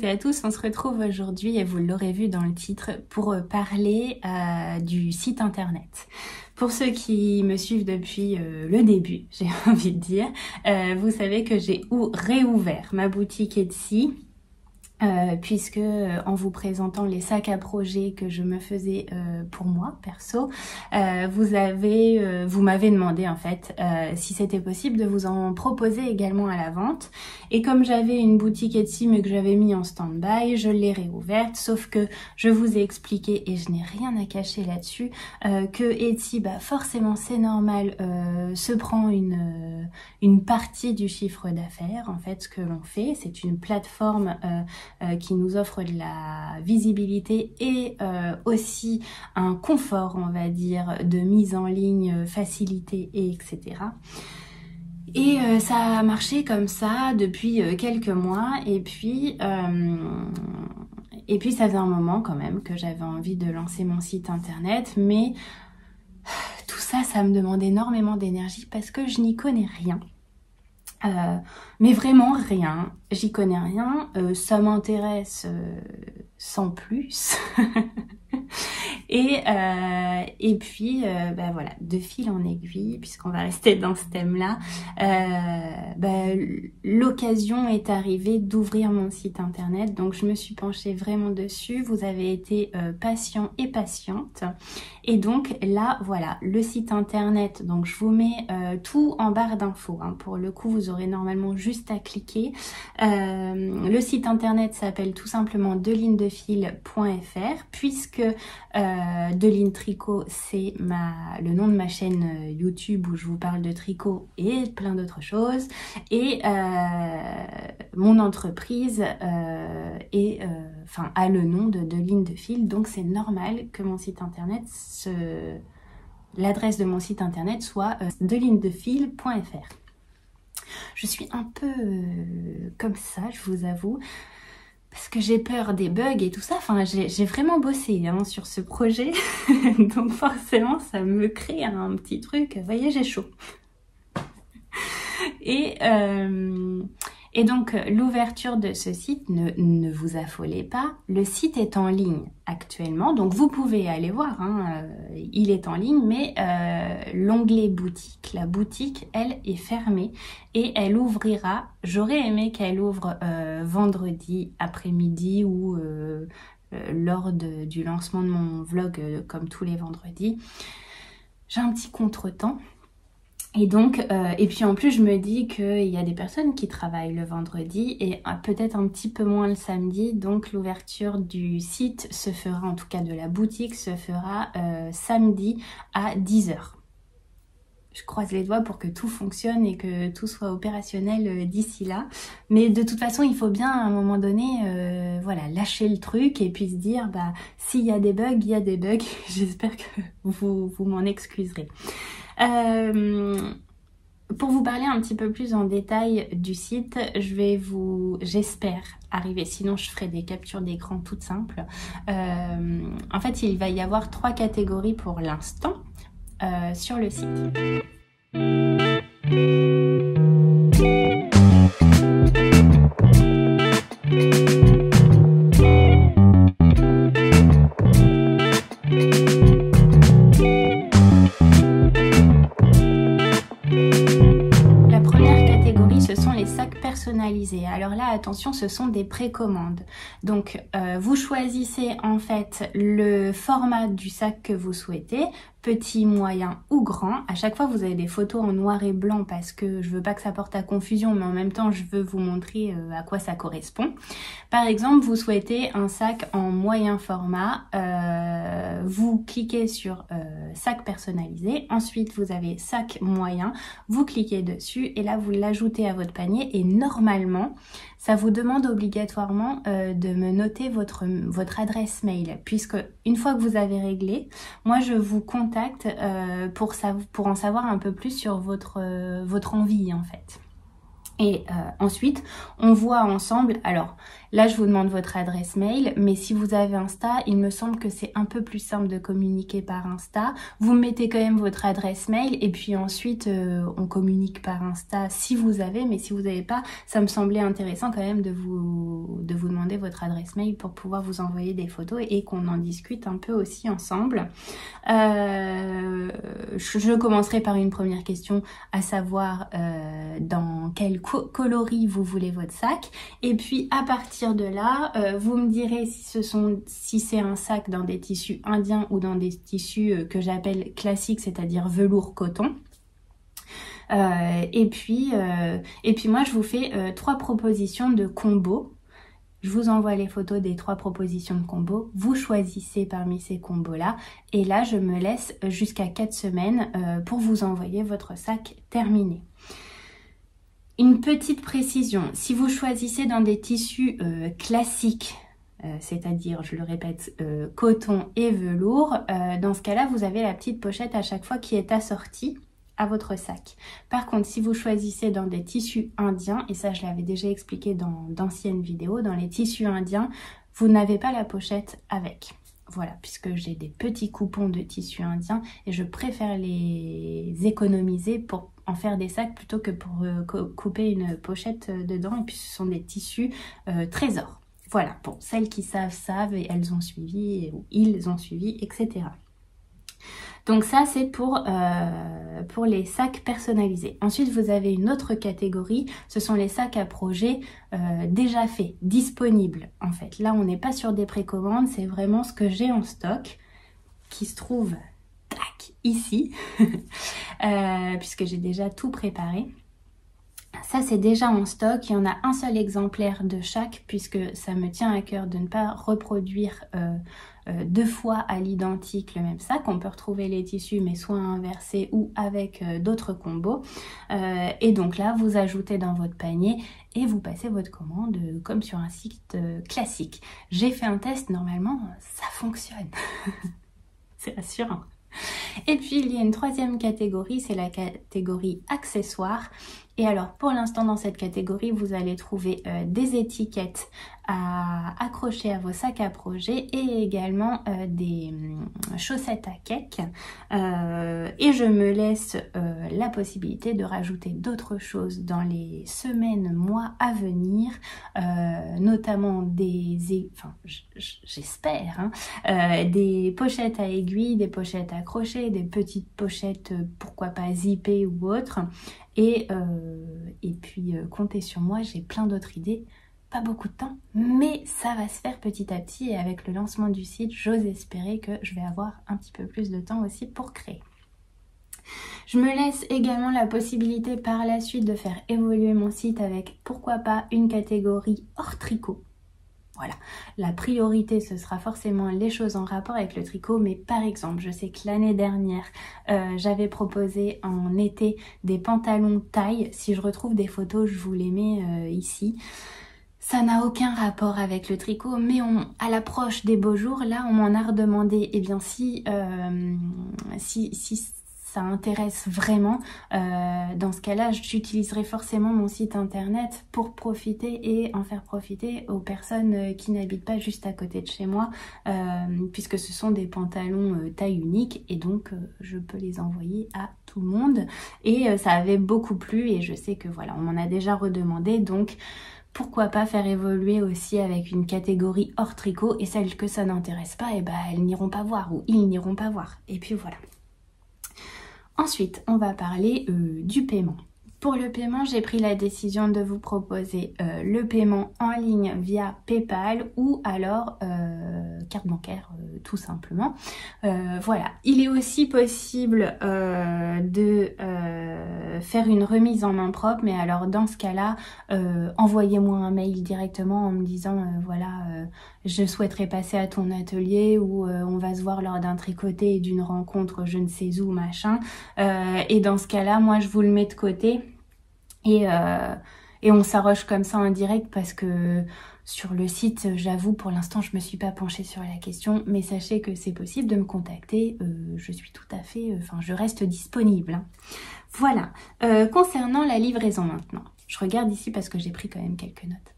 à tous, on se retrouve aujourd'hui, et vous l'aurez vu dans le titre, pour parler du site internet. Pour ceux qui me suivent depuis le début, j'ai envie de dire, vous savez que j'ai réouvert ma boutique Etsy. Puisque en vous présentant les sacs à projet que je me faisais pour moi perso, vous m'avez demandé en fait si c'était possible de vous en proposer également à la vente. Et comme j'avais une boutique Etsy mais que j'avais mis en stand-by, je l'ai réouverte, sauf que je vous ai expliqué, et je n'ai rien à cacher là-dessus, que Etsy, forcément c'est normal, se prend une partie du chiffre d'affaires. En fait, ce que l'on fait, c'est une plateforme qui nous offre de la visibilité et aussi un confort, on va dire, de mise en ligne, facilité, et etc. Et ça a marché comme ça depuis quelques mois, et puis ça faisait un moment quand même que j'avais envie de lancer mon site internet, mais tout ça, ça me demande énormément d'énergie parce que je n'y connais rien. Mais vraiment rien, j'y connais rien, ça m'intéresse sans plus. Et puis voilà, de fil en aiguille, puisqu'on va rester dans ce thème-là, l'occasion est arrivée d'ouvrir mon site internet, donc je me suis penchée vraiment dessus. Vous avez été patient et patiente, et donc là voilà, le site internet. Donc je vous mets tout en barre d'infos, hein. Pour le coup, vous aurez normalement juste à cliquer. Le site internet s'appelle tout simplement delinedefil.fr, puisque Deline Tricot, c'est le nom de ma chaîne YouTube où je vous parle de tricot et plein d'autres choses. Et mon entreprise a le nom de Deline de Fil, donc c'est normal que mon site internet, l'adresse de mon site internet soit delinedefil.fr. Je suis un peu comme ça, je vous avoue, parce que j'ai peur des bugs et tout ça. Enfin, j'ai vraiment bossé sur ce projet, donc forcément ça me crée un petit truc. Vous voyez, j'ai chaud. Et donc l'ouverture de ce site, ne vous affolez pas, le site est en ligne actuellement, donc vous pouvez aller voir, il est en ligne, mais l'onglet boutique, la boutique, elle, est fermée et elle ouvrira, j'aurais aimé qu'elle ouvre vendredi après-midi ou lors du lancement de mon vlog, comme tous les vendredis. J'ai un petit contretemps. Et donc, et puis en plus je me dis qu'il y a des personnes qui travaillent le vendredi et peut-être un petit peu moins le samedi, donc l'ouverture du site se fera, en tout cas de la boutique, se fera samedi à 10 h. Je croise les doigts pour que tout fonctionne et que tout soit opérationnel d'ici là. Mais de toute façon, il faut bien à un moment donné voilà, lâcher le truc et puis se dire, s'il y a des bugs, il y a des bugs. J'espère que vous m'en excuserez. Pour vous parler un petit peu plus en détail du site, j'espère arriver, sinon je ferai des captures d'écran toutes simples. En fait, il va y avoir 3 catégories pour l'instant sur le site. Alors là, attention, ce sont des précommandes. Donc, vous choisissez en fait le format du sac que vous souhaitez, petit, moyen ou grand. À chaque fois, vous avez des photos en noir et blanc parce que je veux pas que ça porte à confusion, mais en même temps, je veux vous montrer à quoi ça correspond. Par exemple, vous souhaitez un sac en moyen format. Vous cliquez sur sac personnalisé. Ensuite, vous avez sac moyen. Vous cliquez dessus et là, vous l'ajoutez à votre panier. Et normalement, ça vous demande obligatoirement de me noter votre adresse mail, puisque une fois que vous avez réglé, moi je vous contacte pour en savoir un peu plus sur votre envie en fait. Et ensuite, on voit ensemble, alors Là, je vous demande votre adresse mail, mais si vous avez Insta, il me semble que c'est un peu plus simple de communiquer par Insta. Vous mettez quand même votre adresse mail et puis ensuite, on communique par Insta si vous avez, mais si vous n'avez pas, ça me semblait intéressant quand même de vous demander votre adresse mail pour pouvoir vous envoyer des photos et qu'on en discute un peu aussi ensemble. Je commencerai par une première question, à savoir dans quel coloris vous voulez votre sac. Et puis à partir de là, vous me direz si c'est un sac dans des tissus indiens ou dans des tissus que j'appelle classiques, c'est-à-dire velours coton. Et puis moi je vous fais 3 propositions de combos. Je vous envoie les photos des 3 propositions de combos. Vous choisissez parmi ces combos-là. Et là, je me laisse jusqu'à 4 semaines pour vous envoyer votre sac terminé. Une petite précision, si vous choisissez dans des tissus classiques, c'est-à-dire, je le répète, coton et velours, dans ce cas-là, vous avez la petite pochette à chaque fois qui est assortie à votre sac. Par contre, si vous choisissez dans des tissus indiens, et ça je l'avais déjà expliqué dans d'anciennes vidéos, dans les tissus indiens, vous n'avez pas la pochette avec. Voilà, puisque j'ai des petits coupons de tissus indiens et je préfère les économiser pour en faire des sacs plutôt que pour couper une pochette dedans. Et puis ce sont des tissus trésors. Voilà, bon, celles qui savent et elles ont suivi, ou ils ont suivi, etc. Donc ça, c'est pour les sacs personnalisés. Ensuite, vous avez une autre catégorie, ce sont les sacs à projet déjà faits, disponibles en fait. Là, on n'est pas sur des précommandes, c'est vraiment ce que j'ai en stock, qui se trouve tac, ici, puisque j'ai déjà tout préparé. Ça, c'est déjà en stock. Il y en a un seul exemplaire de chaque, puisque ça me tient à cœur de ne pas reproduire 2 fois à l'identique le même sac. On peut retrouver les tissus, mais soit inversés ou avec d'autres combos. Et donc là, vous ajoutez dans votre panier et vous passez votre commande comme sur un site classique. J'ai fait un test, normalement, ça fonctionne. C'est rassurant. Et puis, il y a une 3e catégorie, c'est la catégorie accessoires. Et alors, pour l'instant, dans cette catégorie, vous allez trouver des étiquettes à accrocher à vos sacs à projet et également des chaussettes à cake. Et je me laisse la possibilité de rajouter d'autres choses dans les semaines, mois à venir, notamment j'espère, des pochettes à aiguilles, des pochettes accrochées, des petites pochettes, pourquoi pas zippées ou autres. Et puis, comptez sur moi, j'ai plein d'autres idées. Pas beaucoup de temps, mais ça va se faire petit à petit. Et avec le lancement du site, j'ose espérer que je vais avoir un petit peu plus de temps aussi pour créer. Je me laisse également la possibilité par la suite de faire évoluer mon site avec, pourquoi pas, une catégorie hors tricot. Voilà, la priorité ce sera forcément les choses en rapport avec le tricot, mais par exemple, je sais que l'année dernière, j'avais proposé en été des pantalons taille. Si je retrouve des photos, je vous les mets ici. Ça n'a aucun rapport avec le tricot, mais à l'approche des beaux jours, là, on m'en a redemandé. Eh bien, si ça intéresse vraiment, dans ce cas-là, j'utiliserai forcément mon site internet pour profiter et en faire profiter aux personnes qui n'habitent pas juste à côté de chez moi, puisque ce sont des pantalons taille unique et donc je peux les envoyer à tout le monde. Et ça avait beaucoup plu et je sais que voilà, on m'en a déjà redemandé, donc pourquoi pas faire évoluer aussi avec une catégorie hors tricot, et celles que ça n'intéresse pas, et elles n'iront pas voir ou ils n'iront pas voir. Et puis voilà. Ensuite, on va parler du paiement. Pour le paiement, j'ai pris la décision de vous proposer le paiement en ligne via PayPal ou alors carte bancaire tout simplement. Voilà, il est aussi possible de faire une remise en main propre, mais alors dans ce cas-là, envoyez-moi un mail directement en me disant je souhaiterais passer à ton atelier ou on va se voir lors d'un tricoté et d'une rencontre je ne sais où machin. Et dans ce cas-là, moi je vous le mets de côté. Et on s'arroge comme ça en direct parce que sur le site, j'avoue, pour l'instant, je me suis pas penchée sur la question, mais sachez que c'est possible de me contacter. Je suis tout à fait, je reste disponible. Hein. Voilà. Concernant la livraison maintenant, je regarde ici parce que j'ai pris quand même quelques notes.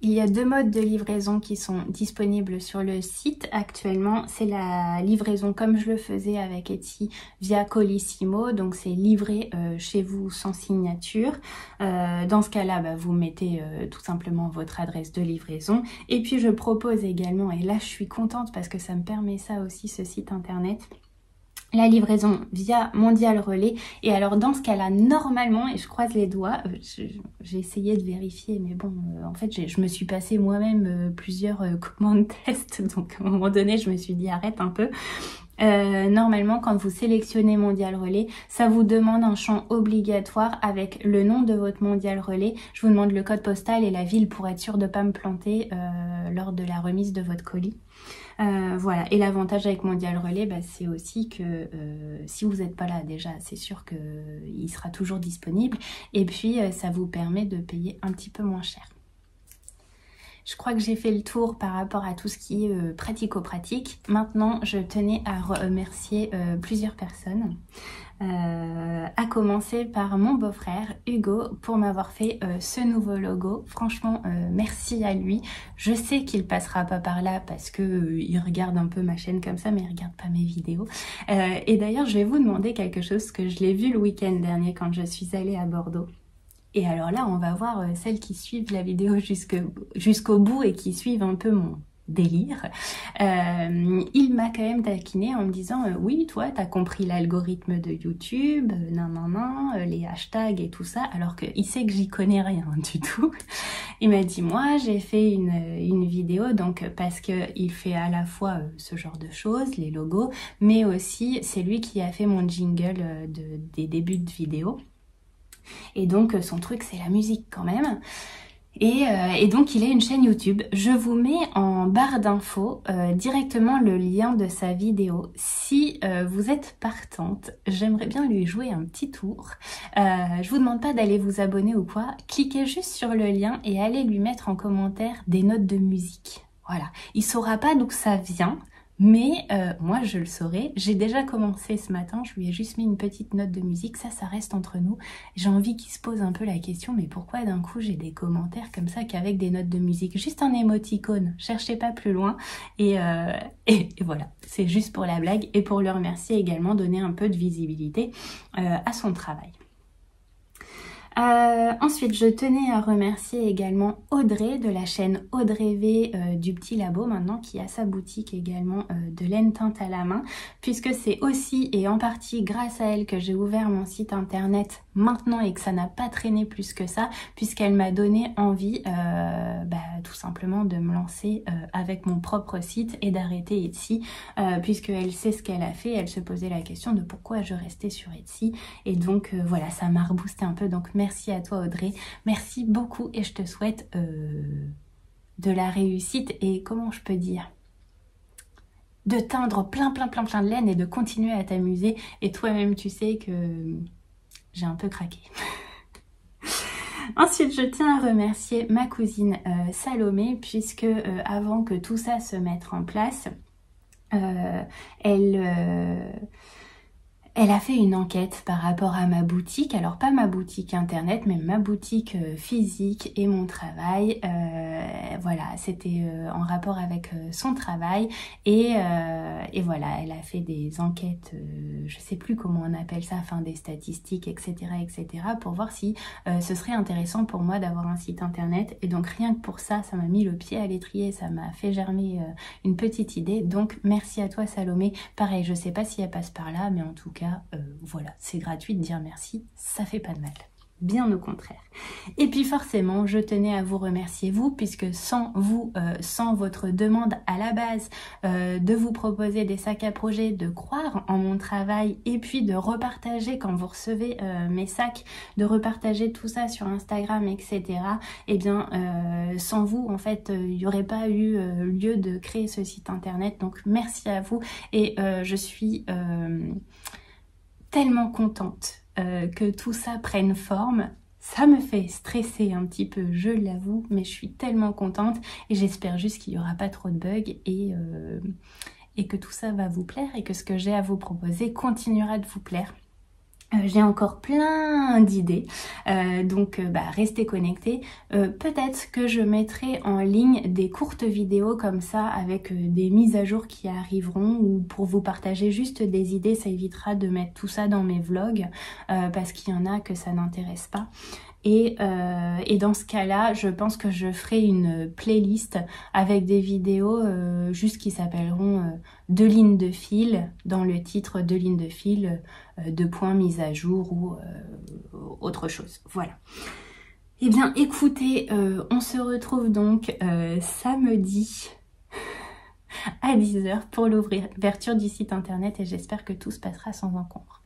Il y a 2 modes de livraison qui sont disponibles sur le site actuellement. C'est la livraison comme je le faisais avec Etsy via Colissimo. Donc c'est livré chez vous sans signature. Dans ce cas-là, bah, vous mettez tout simplement votre adresse de livraison. Et puis je propose également, et là je suis contente parce que ça me permet ça aussi ce site internet, la livraison via Mondial Relais. Et alors dans ce cas-là, normalement, et je croise les doigts, j'ai essayé de vérifier, mais bon, en fait, je me suis passé moi-même plusieurs commandes test, donc à un moment donné, je me suis dit arrête un peu. Normalement, quand vous sélectionnez Mondial Relais, ça vous demande un champ obligatoire avec le nom de votre Mondial Relais. Je vous demande le code postal et la ville pour être sûr de ne pas me planter lors de la remise de votre colis. Voilà, et l'avantage avec Mondial Relais, bah, c'est aussi que si vous n'êtes pas là déjà, c'est sûr qu'il sera toujours disponible. Et puis, ça vous permet de payer un petit peu moins cher. Je crois que j'ai fait le tour par rapport à tout ce qui est pratico-pratique. Maintenant, je tenais à remercier plusieurs personnes. À commencer par mon beau-frère Hugo pour m'avoir fait ce nouveau logo. Franchement, merci à lui. Je sais qu'il passera pas par là parce que il regarde un peu ma chaîne comme ça, mais il regarde pas mes vidéos. Et d'ailleurs, je vais vous demander quelque chose que je l'ai vu le week-end dernier quand je suis allée à Bordeaux. Et alors là, on va voir celles qui suivent la vidéo jusqu'au bout et qui suivent un peu mon délire. Il m'a quand même taquiné en me disant oui, toi, t'as compris l'algorithme de YouTube, les hashtags et tout ça, alors qu'il sait que j'y connais rien du tout. Il m'a dit, moi, j'ai fait une vidéo, donc parce qu'il fait à la fois ce genre de choses, les logos, mais aussi c'est lui qui a fait mon jingle des débuts de vidéo. Et donc son truc c'est la musique quand même. Et donc il a une chaîne YouTube. Je vous mets en barre d'infos directement le lien de sa vidéo. Si vous êtes partante, j'aimerais bien lui jouer un petit tour. Je vous demande pas d'aller vous abonner ou quoi. Cliquez juste sur le lien et allez lui mettre en commentaire des notes de musique. Voilà. Il saura pas d'où ça vient. Mais moi je le saurai, j'ai déjà commencé ce matin, je lui ai juste mis une petite note de musique, ça reste entre nous. J'ai envie qu'il se pose un peu la question, mais pourquoi d'un coup j'ai des commentaires comme ça qu'avec des notes de musique? Juste un émoticône, cherchez pas plus loin. Et voilà, c'est juste pour la blague et pour le remercier également, donner un peu de visibilité à son travail. Ensuite, je tenais à remercier également Audrey de la chaîne Audrey V du Petit Labo maintenant, qui a sa boutique également de laine teinte à la main, puisque c'est aussi et en partie grâce à elle que j'ai ouvert mon site internet maintenant et que ça n'a pas traîné plus que ça, puisqu'elle m'a donné envie tout simplement de me lancer avec mon propre site et d'arrêter Etsy, puisqu'elle sait ce qu'elle a fait, elle se posait la question de pourquoi je restais sur Etsy, et donc voilà, ça m'a reboosté un peu, donc merci à toi Audrey, merci beaucoup et je te souhaite de la réussite et comment je peux dire, de teindre plein de laine et de continuer à t'amuser, et toi-même tu sais que j'ai un peu craqué. Ensuite, je tiens à remercier ma cousine Salomé, puisque avant que tout ça se mette en place, elle a fait une enquête par rapport à ma boutique, alors pas ma boutique internet, mais ma boutique physique et mon travail. Voilà, c'était en rapport avec son travail et voilà, elle a fait des enquêtes, je sais plus comment on appelle ça, enfin des statistiques, etc., pour voir si ce serait intéressant pour moi d'avoir un site internet. Et donc rien que pour ça, ça m'a mis le pied à l'étrier, ça m'a fait germer une petite idée. Donc merci à toi Salomé. Pareil, je sais pas si elle passe par là, mais en tout cas, voilà, c'est gratuit de dire merci, ça fait pas de mal. Bien au contraire. Et puis forcément, je tenais à vous remercier vous, puisque sans vous, sans votre demande à la base de vous proposer des sacs à projet, de croire en mon travail et puis de repartager quand vous recevez mes sacs, de repartager tout ça sur Instagram, etc. Eh bien, sans vous, en fait, il n'y aurait pas eu lieu de créer ce site internet. Donc merci à vous et je suis tellement contente que tout ça prenne forme. Ça me fait stresser un petit peu, je l'avoue, mais je suis tellement contente et j'espère juste qu'il n'y aura pas trop de bugs et que tout ça va vous plaire et que ce que j'ai à vous proposer continuera de vous plaire. J'ai encore plein d'idées, donc restez connectés. Peut-être que je mettrai en ligne des courtes vidéos comme ça avec des mises à jour qui arriveront, ou pour vous partager juste des idées. Ça évitera de mettre tout ça dans mes vlogs parce qu'il y en a que ça n'intéresse pas. Et dans ce cas-là, je pense que je ferai une playlist avec des vidéos juste qui s'appelleront 2 lignes de fil, dans le titre 2 lignes de fil, 2 points mis à jour ou autre chose. Voilà. Eh bien écoutez, on se retrouve donc samedi à 10 h pour l'ouverture du site internet et j'espère que tout se passera sans encombre.